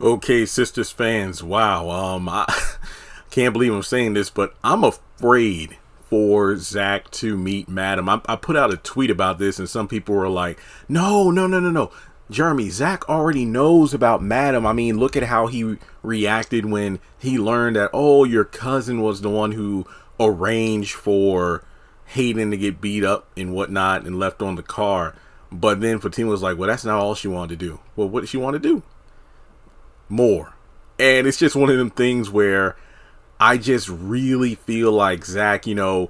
Okay, Sistas fans, wow. I can't believe I'm saying this, but I'm afraid for Zach to meet Madam. I put out a tweet about this, and some people were like, "No, no, no, no, no, Jeremy, Zach already knows about Madam. I mean, look at how he reacted when he learned that your cousin was the one who arranged for Hayden to get beat up and whatnot and left on the car." But then Fatima was like, "Well, that's not all she wanted to do." Well, what did she want to do? More. And it's just one of them things where I just really feel like Zach, I'm going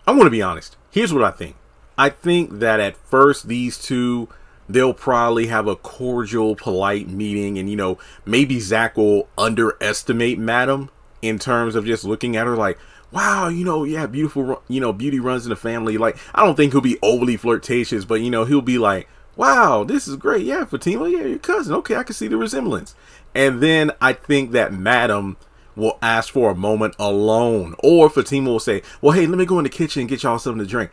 to be honest. Here's what I think. I think that at first these two, they'll probably have a cordial, polite meeting. And, maybe Zach will underestimate Madam in terms of just looking at her like, wow, yeah, beautiful, beauty runs in the family. Like, I don't think he'll be overly flirtatious, but, he'll be like, wow, this is great. Yeah, Fatima, yeah, your cousin. Okay, I can see the resemblance. And then I think that Madam will ask for a moment alone. Or Fatima will say, well, hey, let me go in the kitchen and get y'all something to drink.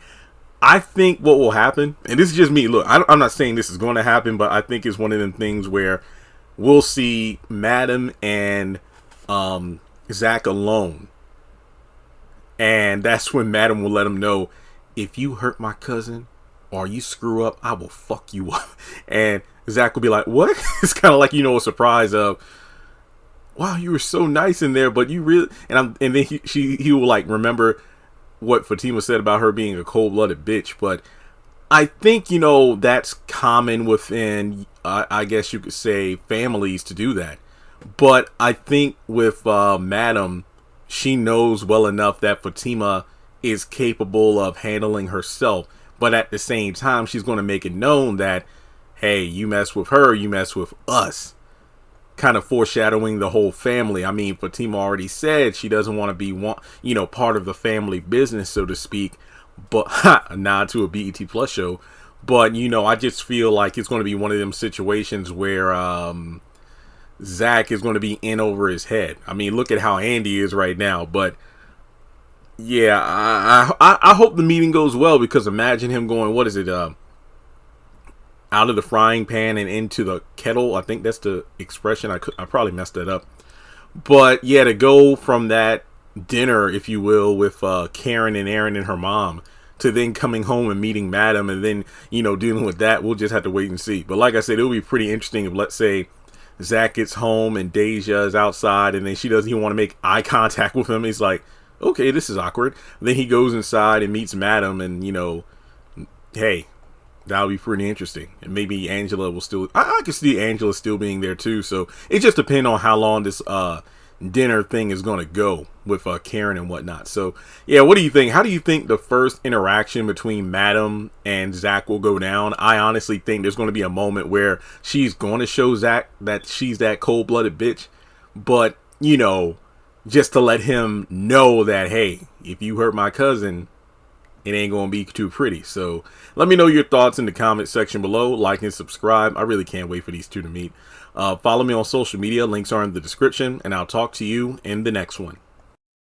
I think what will happen, and this is just me, look, I'm not saying this is going to happen, but I think it's one of them things where we'll see Madam and Zach alone. And that's when Madam will let him know, if you hurt my cousin or you screw up, I will fuck you up. And Zach will be like, what? It's kind of like, a surprise of, wow, you were so nice in there, but you really, and then he will like remember what Fatima said about her being a cold-blooded bitch. But I think, that's common within, I guess you could say, families to do that. But I think with Madam, she knows well enough that Fatima is capable of handling herself. But at the same time, she's going to make it known that, hey, you mess with her, you mess with us. Kind of foreshadowing the whole family. I mean, Fatima already said she doesn't want to be part of the family business, so to speak. But a nod to a BET Plus show. But, I just feel like it's going to be one of them situations where Zach is going to be in over his head. I mean, look at how Andy is right now. But yeah, I hope the meeting goes well, because imagine him going, what is it, out of the frying pan and into the kettle. I think that's the expression. I probably messed that up. But yeah, to go from that dinner, if you will, with Karen and Aaron and her mom, to then coming home and meeting Madam, and then, dealing with that, we'll just have to wait and see. But like I said, it'll be pretty interesting if, let's say, Zach gets home and Deja is outside and then she doesn't even want to make eye contact with him. He's like, okay, this is awkward. Then he goes inside and meets Madam, and, hey, that would be pretty interesting. And maybe Angela will still, I can see Angela still being there too. So it just depends on how long this dinner thing is going to go with Karen and whatnot. So yeah, what do you think? How do you think the first interaction between Madam and Zach will go down? I honestly think there's going to be a moment where she's going to show Zach that she's that cold-blooded bitch. But, just to let him know that, hey, if you hurt my cousin, it ain't going to be too pretty. So let me know your thoughts in the comment section below. Like and subscribe. I really can't wait for these two to meet. Follow me on social media. Links are in the description. And I'll talk to you in the next one.